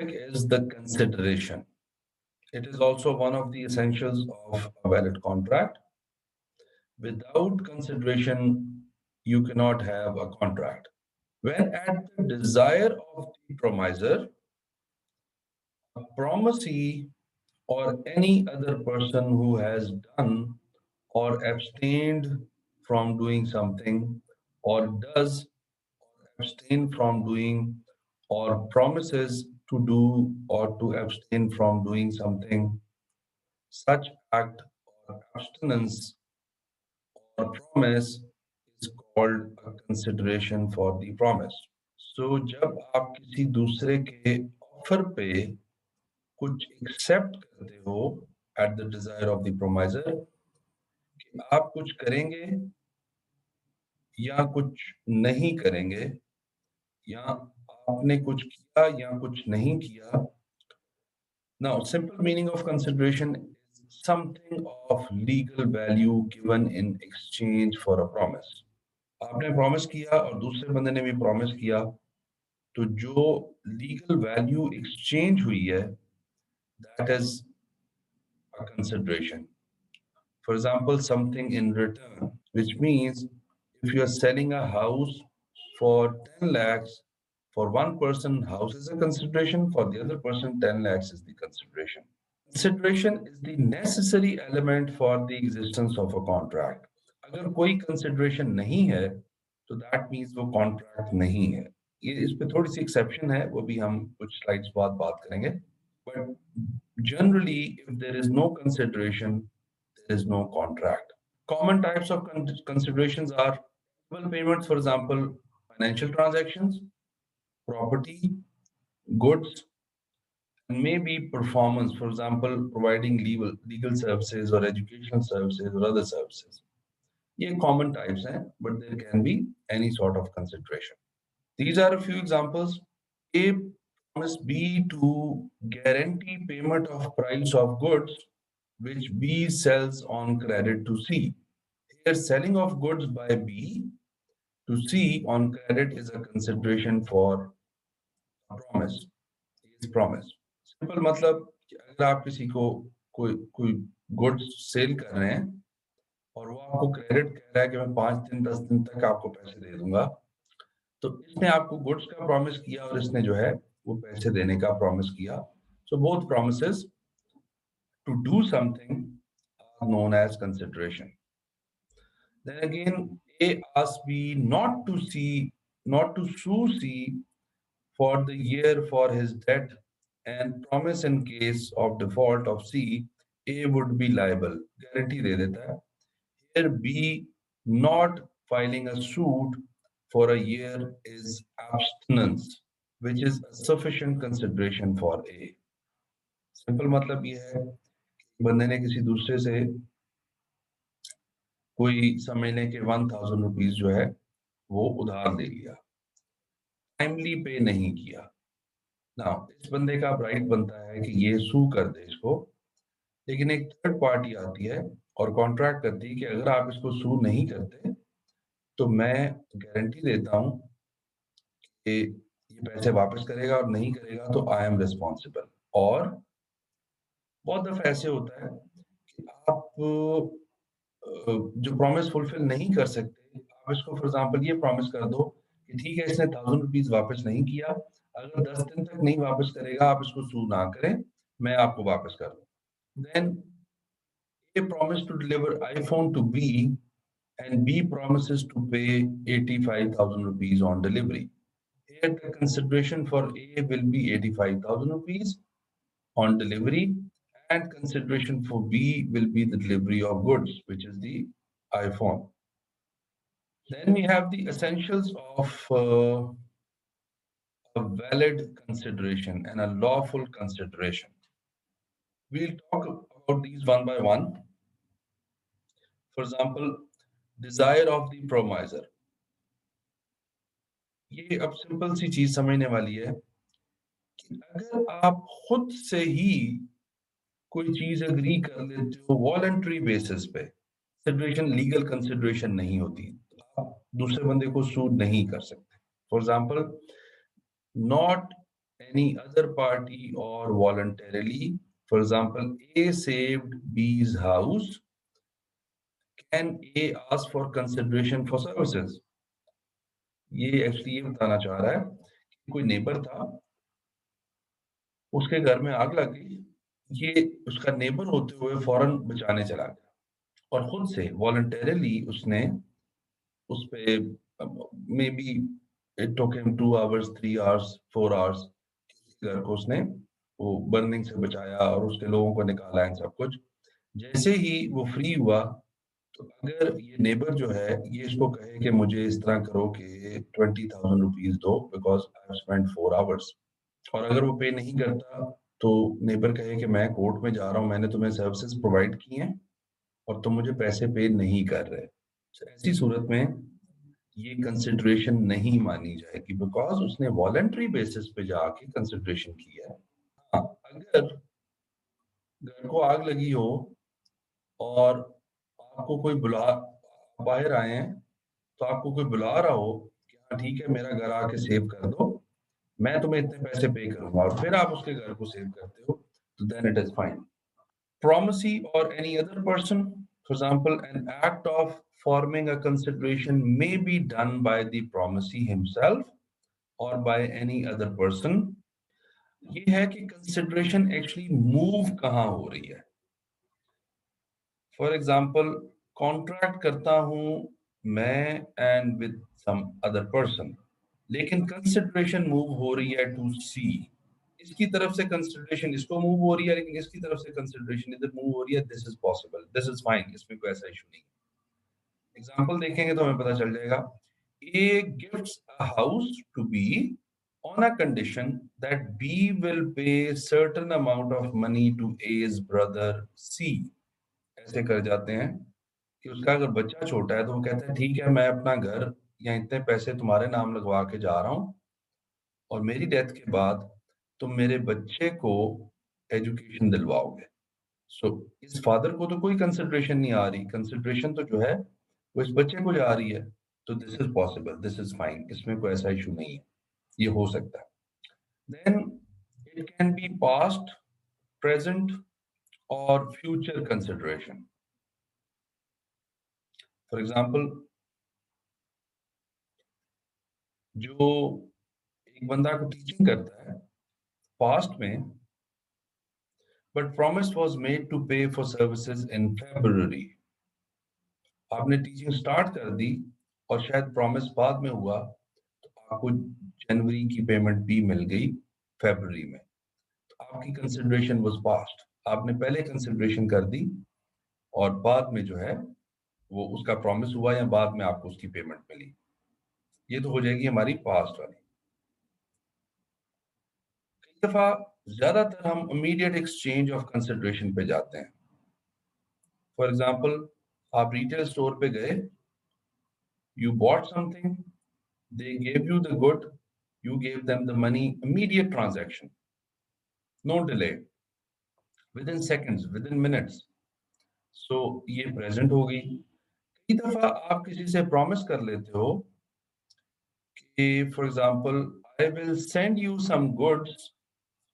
topic is the consideration. It is also one of the essentials of a valid contract. Without consideration, you cannot have a contract. When at the desire of the promiser, a promisee, or any other person who has done or abstained from doing something, or does abstain from doing, or promises to do or to abstain from doing something, such act or abstinence or promise is called a consideration for the promise. So जब आप किसी दूसरे के offer पे कुछ accept करते हो at the desire of the promisor कि आप कुछ करेंगे या कुछ नहीं करेंगे, या आपने कुछ किया या कुछ नहीं किया. Now, simple meaning of consideration is something of legal value given in exchange for a promise. आपने प्रॉमिस किया और दूसरे बंदे ने भी प्रॉमिस किया, तो जो लीगल वैल्यू एक्सचेंज हुई है, that is a consideration. For example, something in return, which means if you are selling a house for 10 lakhs, for one person, house is a consideration, for the other person, 10 lakhs is the consideration. Consideration is the necessary element for the existence of a contract. अगर कोई consideration नहीं है, तो that means वो contract नहीं है. ये इस पे थोड़ी सी exception है, वो भी हम कुछ slides बाद बात करेंगे. But generally, if there is no consideration, there is no contract. Common types of considerations are payments, for example, financial transactions, property, goods, and maybe performance, for example, providing legal services or educational services or other services. Yeah, common types, but there can be any sort of consideration. These are a few examples. A promise B to guarantee payment of price of goods which B sells on credit to C. Here, selling of goods by B to C on credit is a consideration for a promise. Is promise. Simple मतलब कि अगर आप किसी को कोई कोई goods sale कर रहे हैं और वो आपको क्रेडिट कह रहा है कि मैं 5 दिन 10 दिन तक आपको पैसे दे दूंगा, तो इसने आपको गुड्स का प्रॉमिस किया और इसने जो है वो पैसे देने का प्रॉमिस किया. So both promises to do something are known as consideration. Then again, A asks B not to sue C for the year for his debt and promise in case of default of C, A would be liable. Guarantee दे देता है. Here B not filing a suit for a year is abstinence, which is a sufficient consideration for A. Simple मतलब ये है कि बंदे ने किसी दूसरे से कोई समझने के 1000 रुपीज जो है वो उधार ले लिया, टाइमली पे नहीं किया. ना इस बंदे का राइट बनता है कि ये सू कर दे इसको, लेकिन एक थर्ड पार्टी आती है और कॉन्ट्रैक्ट करती है कि अगर आप इसको सू नहीं करते तो मैं गारंटी देता हूं कि ये पैसे वापस करेगा, और नहीं करेगा तो आई एम रिस्पॉन्सिबल. और बहुत दफा ऐसे होता है कि आप जो प्रॉमिस फुलफिल नहीं कर सकते, आप इसको फॉर एग्जांपल ये प्रॉमिस कर दो कि ठीक है इसने 1000 रुपीज वापस नहीं किया, अगर 10 दिन तक नहीं वापस करेगा आप इसको सू ना करें, मैं आपको वापस कर दूं. Then A promised to deliver iPhone to B and B promises to pay 85,000 rupees on delivery. Here the consideration for A will be 85,000 rupees on delivery, and consideration for B will be the delivery of goods, which is the iPhone. Then we have the essentials of a valid consideration and a lawful consideration. We'll talk about these one by one. For example, desire of the promiser. ये अब simple सी चीज समझने वाली है कि अगर आप खुद से ही कोई चीज एग्री कर लेते हो वॉलंटरी बेसिस पे, कंसिडरेशन लीगल कंसिडरेशन नहीं होती, आप दूसरे बंदे को सूट नहीं कर सकते. For example, not any other party or voluntarily. For example, A saved B's house. Can A ask for consideration for services? ये एक्चुअली ये बताना चाह रहा है कि कोई नेबर था, उसके घर में आग लग गई, ये उसका नेबर होते हुए फौरन बचाने चला गया और खुद से वॉलंटरली उसने उस पे may be it took him 2 hours, 3 hours, 4 hours घर को उसने वो बर्निंग से बचाया और उसके लोगों को निकाला इन सब कुछ। जैसे ही वो फ्री हुआ, तो अगर ये नेबर जो है, ये इसको कहे कि मुझे इस तरह करो कि 20,000 रुपीज़ दो because I have spent 4 hours, और अगर वो पे नहीं करता, तो नेबर कहे कि मैं कोर्ट में जा रहा हूँ, मैंने तुम्हें सर्विसेज़ प्रोवाइड की हैं और तुम मुझे पैसे पे नहीं कर रहे। तो ऐसी सूरत में ये कंसिडरेशन नहीं मानी जाएगी बिकॉज़ उसने वॉलंटरी बेसिस पे जाके कंसिडरेशन की है। हाँ, अगर घर को आग लगी हो और आपको कोई बुला बाहर आए हैं, तो आपको कोई बुला रहा हो कि हाँ ठीक है, मेरा घर आके सेव कर दो, मैं तुम्हें इतने पैसे पे करूँगा, और फिर आप उसके घर को सेव करते हो, तो then it is fine. Promisee or any other person, for example, an act of forming a consideration may be done by the promisee himself or by any other person. ये है कि consideration actually move कहाँ हो रही है। For example, contract करता हूँ मैं and with some other person, लेकिन consideration move हो रही है to C। इसकी तरफ से कंसिडरेशन इसको मूव हो रही है, लेकिन इसकी तरफ से कंसिडरेशन इधर मूव हो रही है। This is possible, this is fine, इसमें कोई ऐसा इशू नहीं। एग्जांपल देखेंगे तो हमें पता चल जाएगा। A gifts a house to B on a condition that B will pay certain amount of money to as brother C. ऐसे कर जाते हैं कि उसका अगर बच्चा छोटा है तो वो कहता है ठीक है, मैं अपना घर या इतने पैसे तुम्हारे नाम लगवा के जा रहा हूँ, और मेरी डेथ के बाद तुम मेरे बच्चे को एजुकेशन दिलवाओगे। सो इस फादर को तो कोई कंसिडरेशन नहीं आ रही, कंसिडरेशन तो जो है वो इस बच्चे को जा रही है। तो this is possible, this is fine, इसमें कोई ऐसा इशू नहीं है, ये हो सकता है। Then it can be past, present और फ्यूचर कंसिडरेशन। फॉर एग्जाम्पल, जो एक बंदा को टीचिंग करता है पास्ट में, but promise was made to pay for services in February। आपने टीचिंग स्टार्ट कर दी और शायद प्रॉमिस बाद में हुआ, तो आपको जनवरी की पेमेंट भी मिल गई फरवरी में। तो आपकी कंसिडरेशन वाज पास्ट, आपने पहले कंसिडरेशन कर दी और बाद में जो है वो उसका प्रॉमिस हुआ या बाद में आपको उसकी पेमेंट मिली। ये तो हो जाएगी हमारी पास्ट वाली। कई दफा ज्यादातर हम इमीडिएट एक्सचेंज ऑफ कंसिडरेशन पे जाते हैं। फॉर एग्जाम्पल, आप रिटेल स्टोर पे गए, you bought something, they gave you the good, you gave them the money, immediate transaction, no delay, within seconds, within minutes. So ये प्रेजेंट हो गई। कई दफा आप किसी से प्रॉमिस कर लेते हो कि for example, I will send you some goods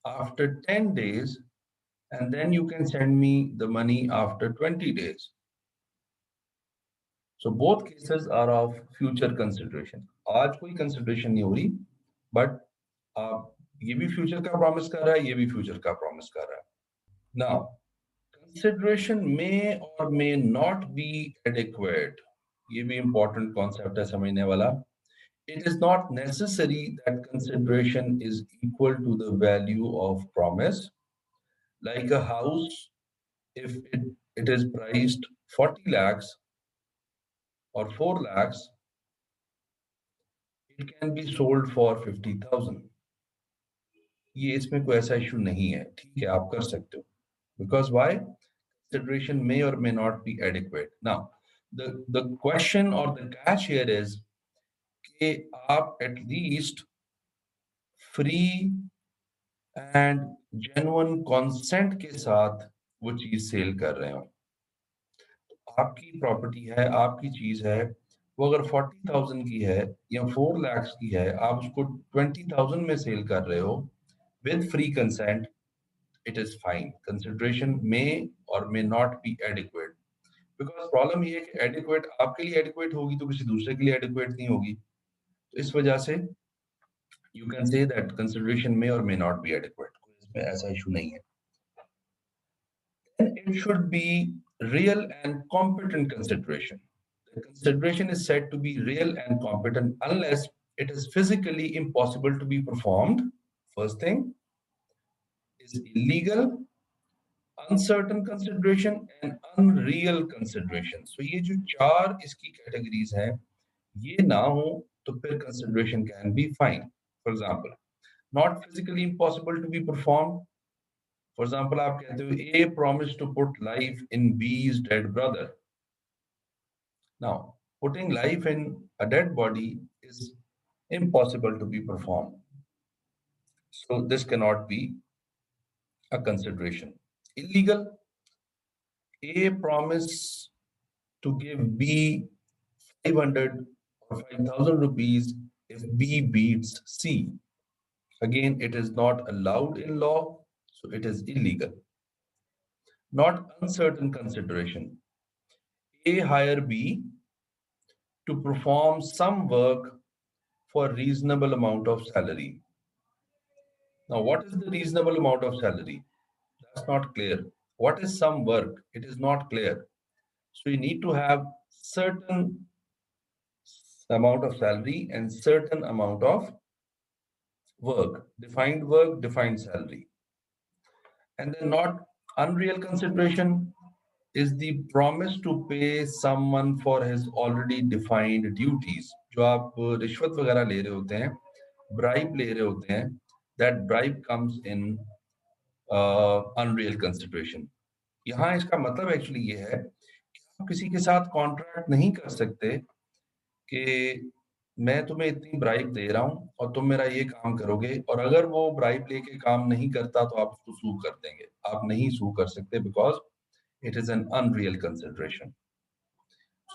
after 10 days and then you can send me the money after 20 days. So both cases are of future consideration. आज कोई कंसिडरेशन नहीं हो रही, बट आप ये भी फ्यूचर का प्रॉमिस कर रहा है, ये भी फ्यूचर का प्रॉमिस कर रहा है। Now, consideration may or may not be adequate. ये भी important concept है समझने वाला। It is not necessary that consideration is equal to the value of promise. Like a house, if it is priced 40 lakhs or 4 lakhs, it can be sold for 50,000. ये इसमें कोई ऐसा issue नहीं है, ठीक है, आप कर सकते हो। Because why? Consideration may or may not be adequate. Now, the question or the catch here is कि आप at least free and genuine consent के साथ वो चीज सेल कर रहे हो। आपकी प्रॉपर्टी है, आपकी चीज है, वो अगर 40,000 की है या 4 lakhs की है, आप उसको 20,000 में सेल कर रहे हो, with free consent, it is fine. Consideration may or may not be adequate. Because problem ये है कि एडिक्वेट आपके लिए एडिक्वेट होगी तो किसी दूसरे के लिए एडिक्वेट नहीं होगी, तो इस वजह से you can say that consideration में और मे नॉट बी एडिक्वेट, इसमें ऐसा इशू नहीं है. And it should be real and competent consideration. The consideration is said to be real and competent unless it is physically impossible to be performed. First thing is illegal, uncertain consideration and unreal consideration. So ये जो चार इसकी categories हैं, ये ना हो तो फिर consideration can be fine. For example, not physically impossible to be performed. For example, आप कहते हो A promised to put life in B's dead brother. Now, putting life in a dead body is impossible to be performed. So this cannot be a consideration. Illegal. A promise to give B 500 or 5,000 rupees if B beats C. Again, it is not allowed in law, so it is illegal. Not uncertain consideration. A hire B to perform some work for reasonable amount of salary. Now, what is the reasonable amount of salary? That's not clear. What is some work? It is not clear. So you need to have certain amount of salary and certain amount of work, defined salary. And then not unreal consideration is the promise to pay someone for his already defined duties. जो आप रिश्वत वगैरह ले रहे होते हैं, bribe ले रहे होते हैं, that bribe comes in unreal consideration. यहाँ इसका मतलब एक्चुअली ये है कि आप किसी के साथ कॉन्ट्रैक्ट नहीं कर सकते कि मैं तुम्हें इतनी ब्राइब दे रहा हूँ और तुम मेरा ये काम करोगे, और अगर वो ब्राइब लेके काम नहीं करता तो आप उसको सू कर देंगे. आप नहीं सू कर सकते because it is an unreal consideration.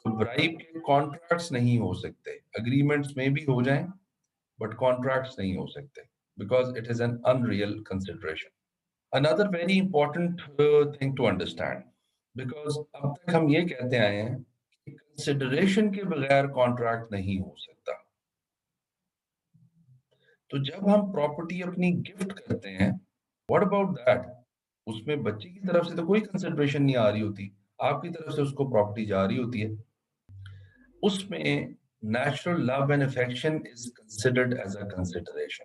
तो ब्राइब के कॉन्ट्रैक्ट्स नहीं हो सकते, अग्रीमेंट्स में भी हो जाएं बट कॉन्ट्रैक्ट्स नहीं हो सकते because it is an unreal consideration. Another very important thing to understand, because अब तक हम ये कहते आए हैं कि कंसिडरेशन के बगैर कॉन्ट्रैक्ट नहीं हो सकता. तो जब हम प्रॉपर्टी अपनी गिफ्ट करते हैं, व्हाट अबाउट दैट? उसमें बच्चे की तरफ से तो कोई कंसिडरेशन नहीं आ रही होती, आपकी तरफ से उसको प्रॉपर्टी जा रही होती है. उसमें natural love and affection is considered as a consideration.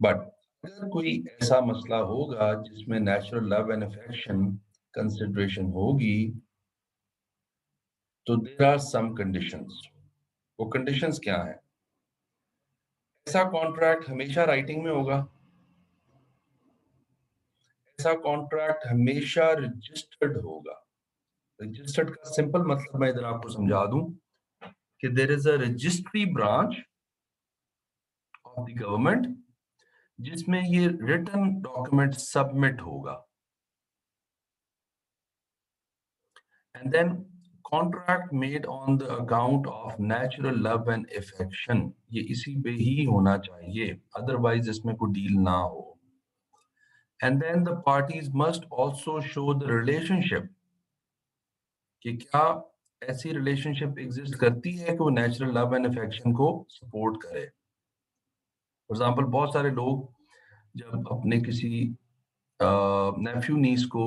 But अगर कोई ऐसा मसला होगा जिसमें natural love and affection consideration होगी, तो देयर आर सम कंडीशंस. वो कंडीशंस क्या हैं? ऐसा कॉन्ट्रैक्ट हमेशा राइटिंग में होगा, ऐसा कॉन्ट्रैक्ट हमेशा रजिस्टर्ड होगा. रजिस्टर्ड का सिंपल मतलब मैं इधर आपको समझा दूं कि there is a registry branch of the government जिसमें ये रिटन डॉक्यूमेंट सबमिट होगा, and then contract made on the account of natural love and affection, ये इसी पे ही होना चाहिए, अदरवाइज इसमें कोई डील ना हो. And then the parties must also show the relationship, कि क्या ऐसी रिलेशनशिप एग्जिस्ट करती है कि वो नेचुरल लव एंड अफेक्शन को सपोर्ट करे. फॉर एग्जांपल, बहुत सारे लोग जब अपने किसी नेफ्यू नीस को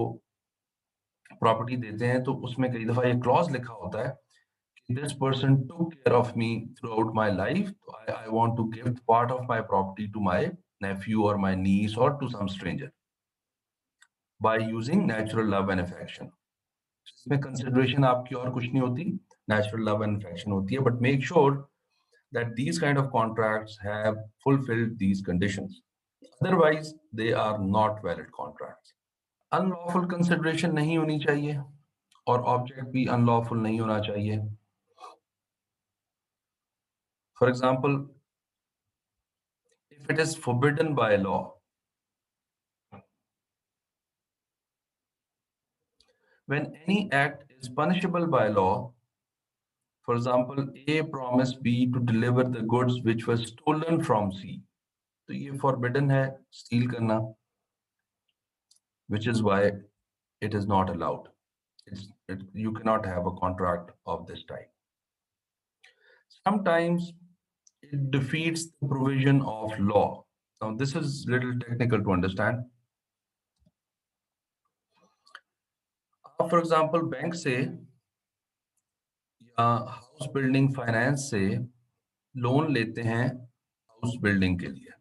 प्रॉपर्टी देते हैं तो उसमें कई दफा ये क्लॉज लिखा होता है कि this person took care of me throughout my life, I want to gift part of my property to my nephew और माई नीस और to some stranger by using natural love and affection. इसमें consideration आपकी और कुछ नहीं होती, natural love and affection होती है. But make sure that these kind of contracts have fulfilled these conditions. Otherwise, they are not valid contracts. Unlawful consideration नहीं होनी चाहिए और object भी unlawful नहीं होना चाहिए. For example, if it is forbidden by law, when any act is punishable by law, for example, A promised B to deliver the goods which were stolen from C. तो ये forbidden है steel करना, which is why it is not allowed. You cannot have a contract of this type. Sometimes it defeats the provision of law. Now, this is little technical to understand. For example, bank से या house building finance से loan लेते हैं house building के लिए।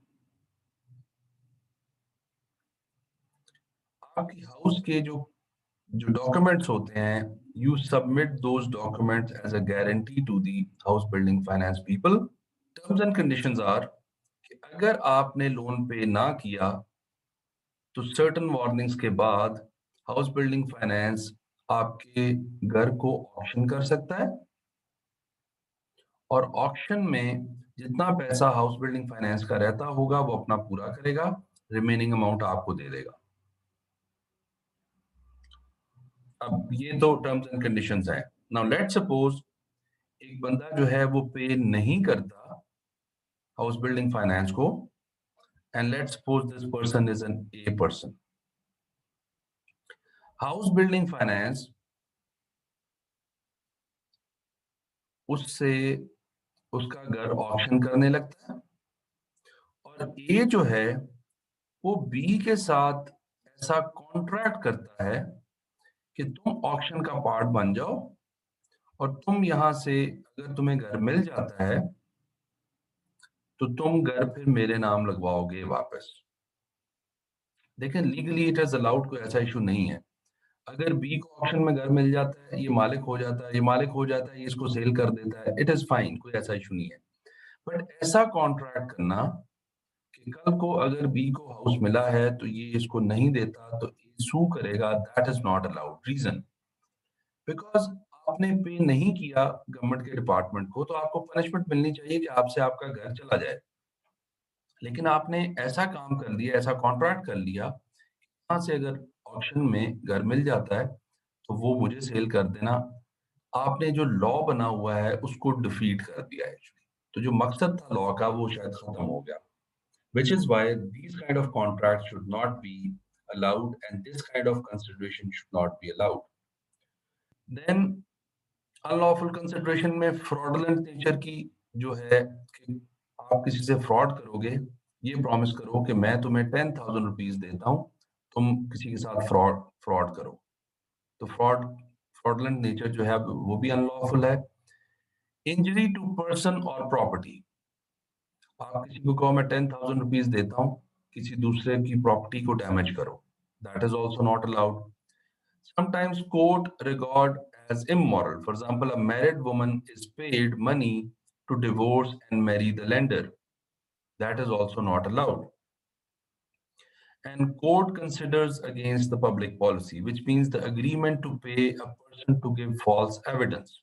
आपकी house के जो डॉक्यूमेंट्स होते हैं, you submit those documents as a guarantee to the house building finance people. Terms and conditions are कि अगर आपने लोन पे ना किया तो सर्टेन वार्निंग्स के बाद हाउस बिल्डिंग फाइनेंस आपके घर को ऑक्शन कर सकता है, और ऑक्शन में जितना पैसा हाउस बिल्डिंग फाइनेंस का रहता होगा वो अपना पूरा करेगा, रिमेनिंग अमाउंट आपको दे देगा। अब ये तो टर्म्स एंड कंडीशंस है। नाउ लेट्स सपोज एक बंदा जो है वो पे नहीं करता हाउस बिल्डिंग फाइनेंस को, and let's suppose this person is an A person. House building finance उससे उसका घर ऑक्शन करने लगता है, और ए जो है वो बी के साथ ऐसा कॉन्ट्रैक्ट करता है कि तुम ऑक्शन का पार्ट बन जाओ, और तुम यहां से अगर तुम्हें घर मिल जाता है तो तुम घर फिर मेरे नाम लगवाओगे वापस। देखें, लीगली इट इज अलाउड, कोई ऐसा इशू नहीं है। अगर बी को ऑप्शन में घर मिल जाता है, ये मालिक हो जाता है, ये मालिक हो जाता है, ये इसको सेल कर देता है, इट इज फाइन, कोई ऐसा इशू नहीं है। बट ऐसा कॉन्ट्रैक्ट करना कि कल को अगर बी को हाउस मिला है तो ये इसको नहीं देता तो सू करेगा, that is not allowed. Reason, because आपने पे नहीं किया गवर्नमेंट के डिपार्टमेंट को, तो आपको पनिशमेंट मिलनी चाहिए कि आपसे आपका घर चला जाए। लेकिन आपने ऐसा काम कर लिया, ऐसा कॉन्ट्रैक्ट कर लिया, यहाँ से अगर ऑप्शन में घर मिल जाता है तो वो मुझे सेल कर देना। आपने जो लॉ बना हुआ है उसको डिफीट कर दिया है एक्चुअली। तो जो मकसद था लॉ का वो शायद खत्म हो गया। Which is why these kind of contracts should not be allowed and this kind of consideration should not be allowed. Then unlawful consideration में फ्रॉडुलेंट नेचर की जो है कि आप किसी से फ्रॉड करोगे, ये प्रॉमिस करो कि मैं तुम्हें 10,000 रुपीज देता हूँ, तुम किसी के साथ फ्रॉड फ्रॉड करो। तो फ्रॉडुलेंट नेचर जो है वो भी अनलॉफुल है। इंजरी टू पर्सन और प्रॉपर्टी, आप किसी को कहो मैं 10,000 रुपीज देता हूँ, किसी दूसरे की प्रॉपर्टी को डैमेज करो, that is also not allowed. Sometimes court regard as immoral. For example, a married woman is paid money to divorce and marry the lender. That is also not allowed. And court considers against the public policy, which means the agreement to pay a person to give false evidence.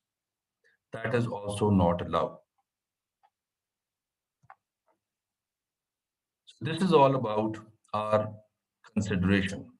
That is also not allowed. So this is all about our consideration.